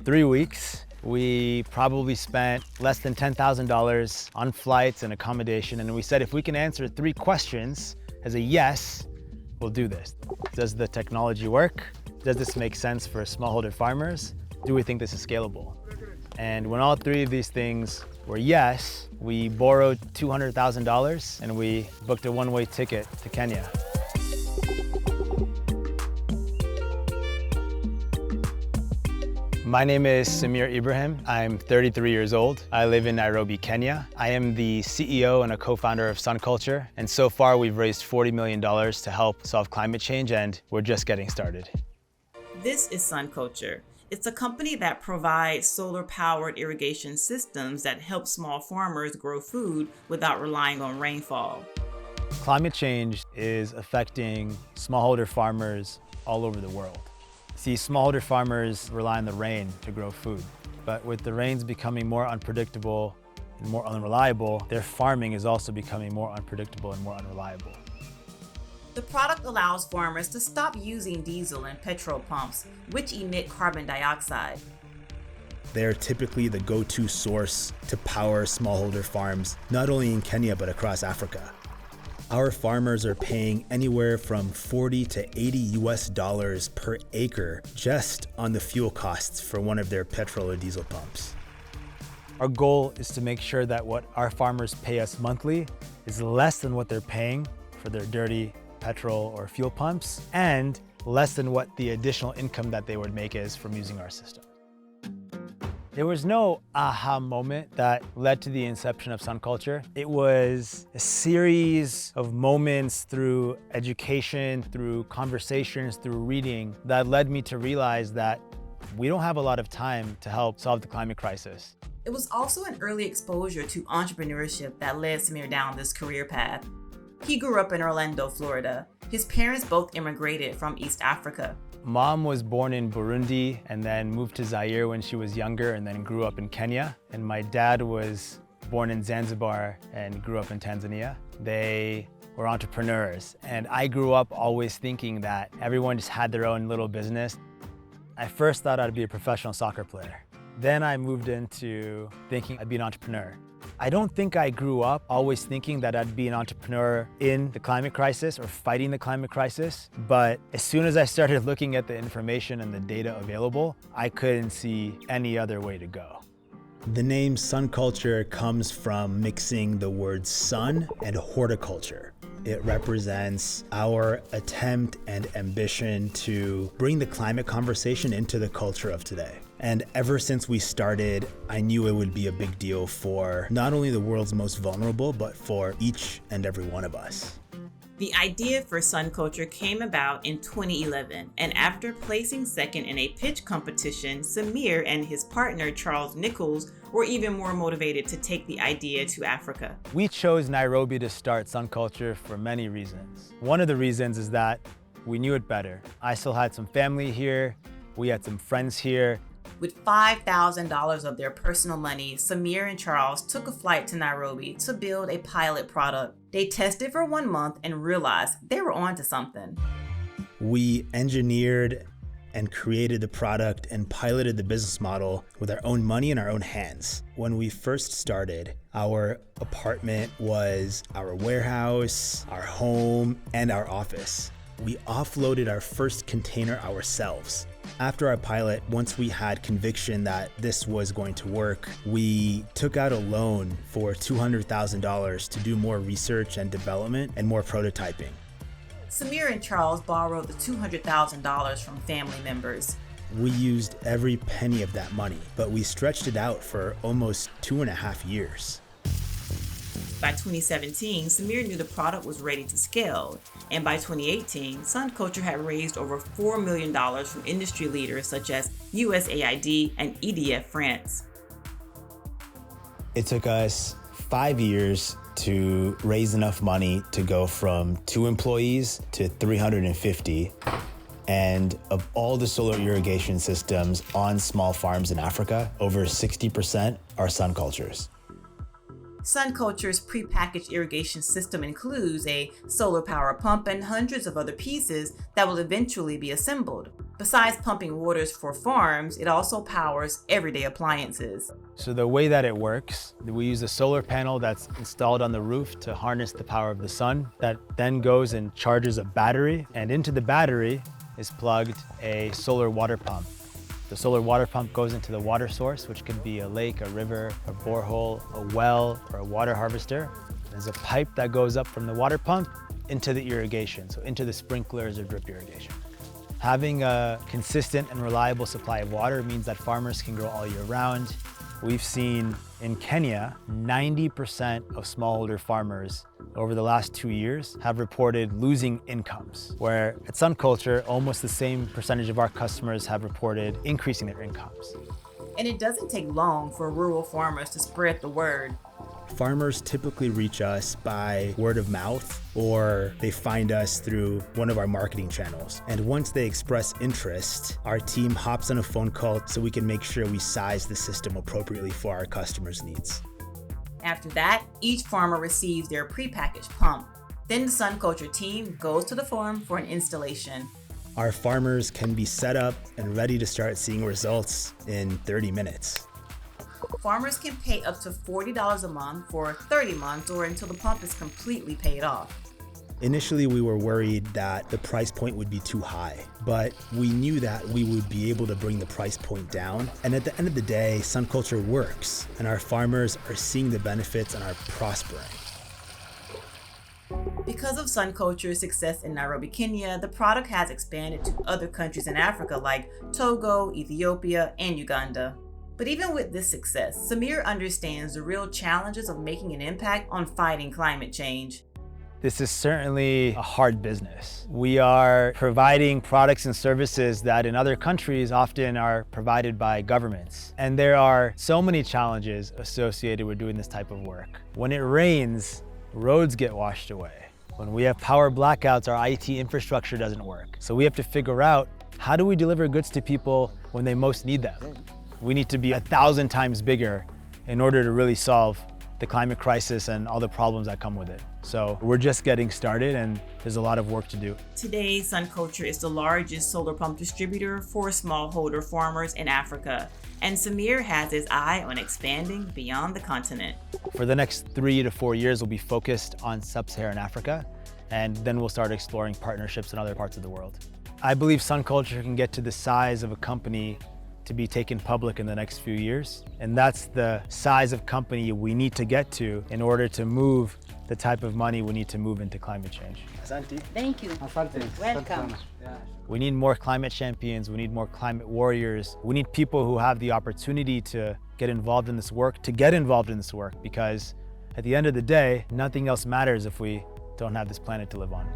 3 weeks. We probably spent less than $10,000 on flights and accommodation, and we said if we can answer 3 questions as a yes, we'll do this. Does the technology work? Does this make sense for smallholder farmers? Do we think this is scalable? And when all 3 of these things were yes, we borrowed $200,000 and we booked a one-way ticket to Kenya. My name is Samir Ibrahim. I'm 33 years old. I live in Nairobi, Kenya. I am the CEO and a co-founder of SunCulture, and so far we've raised $40 million to help solve climate change, and we're just getting started. This is SunCulture. It's a company that provides solar-powered irrigation systems that help small farmers grow food without relying on rainfall. Climate change is affecting smallholder farmers all over the world. See, smallholder farmers rely on the rain to grow food, but with the rains becoming more unpredictable and more unreliable, their farming is also becoming more unpredictable and more unreliable. The product allows farmers to stop using diesel and petrol pumps, which emit carbon dioxide. They're typically the go-to source to power smallholder farms, not only in Kenya, but across Africa. Our farmers are paying anywhere from $40 to $80 per acre just on the fuel costs for one of their petrol or diesel pumps. Our goal is to make sure that what our farmers pay us monthly is less than what they're paying for their dirty petrol or fuel pumps, and less than what the additional income that they would make is from using our system. There was no aha moment that led to the inception of SunCulture. It was a series of moments through education, through conversations, through reading that led me to realize that we don't have a lot of time to help solve the climate crisis. It was also an early exposure to entrepreneurship that led Samir down this career path. He grew up in Orlando, Florida. His parents both immigrated from East Africa. Mom was born in Burundi and then moved to Zaire when she was younger and then grew up in Kenya. And my dad was born in Zanzibar and grew up in Tanzania. They were entrepreneurs. And I grew up always thinking that everyone just had their own little business. I first thought I'd be a professional soccer player. Then I moved into thinking I'd be an entrepreneur. I don't think I grew up always thinking that I'd be an entrepreneur in the climate crisis or fighting the climate crisis, but as soon as I started looking at the information and the data available, I couldn't see any other way to go. The name SunCulture comes from mixing the words sun and horticulture. It represents our attempt and ambition to bring the climate conversation into the culture of today. And ever since we started, I knew it would be a big deal for not only the world's most vulnerable, but for each and every one of us. The idea for SunCulture came about in 2011, and after placing second in a pitch competition, Samir and his partner Charles Nichols were even more motivated to take the idea to Africa. We chose Nairobi to start SunCulture for many reasons. One of the reasons is that we knew it better. I still had some family here, we had some friends here. With $5,000 of their personal money, Samir and Charles took a flight to Nairobi to build a pilot product. They tested for 1 month and realized they were onto something. We engineered and created the product and piloted the business model with our own money in our own hands. When we first started, our apartment was our warehouse, our home, and our office. We offloaded our first container ourselves. After our pilot, once we had conviction that this was going to work, we took out a loan for $200,000 to do more research and development and more prototyping. Samir and Charles borrowed the $200,000 from family members. We used every penny of that money, but we stretched it out for almost 2.5 years. By 2017, Samir knew the product was ready to scale, and by 2018, SunCulture had raised over $4 million from industry leaders such as USAID and EDF France. It took us 5 years to raise enough money to go from 2 employees to 350. And of all the solar irrigation systems on small farms in Africa, over 60% are SunCultures. SunCulture's prepackaged irrigation system includes a solar power pump and hundreds of other pieces that will eventually be assembled. Besides pumping waters for farms, it also powers everyday appliances. So the way that it works, we use a solar panel that's installed on the roof to harness the power of the sun. That then goes and charges a battery, and into the battery is plugged a solar water pump. The solar water pump goes into the water source, which could be a lake, a river, a borehole, a well, or a water harvester. There's a pipe that goes up from the water pump into the irrigation, so into the sprinklers or drip irrigation. Having a consistent and reliable supply of water means that farmers can grow all year round. We've seen in Kenya, 90% of smallholder farmers over the last 2 years have reported losing incomes, where at SunCulture, almost the same percentage of our customers have reported increasing their incomes. And it doesn't take long for rural farmers to spread the word. Farmers typically reach us by word of mouth, or they find us through one of our marketing channels. And once they express interest, our team hops on a phone call so we can make sure we size the system appropriately for our customers' needs. After that, each farmer receives their prepackaged pump. Then the SunCulture team goes to the farm for an installation. Our farmers can be set up and ready to start seeing results in 30 minutes. Farmers can pay up to $40 a month for 30 months or until the pump is completely paid off. Initially, we were worried that the price point would be too high, but we knew that we would be able to bring the price point down. And at the end of the day, SunCulture works, and our farmers are seeing the benefits and are prospering. Because of SunCulture's success in Nairobi, Kenya, the product has expanded to other countries in Africa like Togo, Ethiopia, and Uganda. But even with this success, Samir understands the real challenges of making an impact on fighting climate change. This is certainly a hard business. We are providing products and services that in other countries often are provided by governments. And there are so many challenges associated with doing this type of work. When it rains, roads get washed away. When we have power blackouts, our IT infrastructure doesn't work. So we have to figure out, how do we deliver goods to people when they most need them? We need to be 1,000 times bigger in order to really solve the climate crisis and all the problems that come with it. So we're just getting started and there's a lot of work to do. Today, SunCulture is the largest solar pump distributor for smallholder farmers in Africa. And Samir has his eye on expanding beyond the continent. For the next 3 to 4 years, we'll be focused on sub-Saharan Africa, and then we'll start exploring partnerships in other parts of the world. I believe SunCulture can get to the size of a company to be taken public in the next few years. And that's the size of company we need to get to in order to move the type of money we need to move into climate change. Asante. Thank you. Welcome. We need more climate champions, we need more climate warriors. We need people who have the opportunity to get involved in this work, because at the end of the day, nothing else matters if we don't have this planet to live on.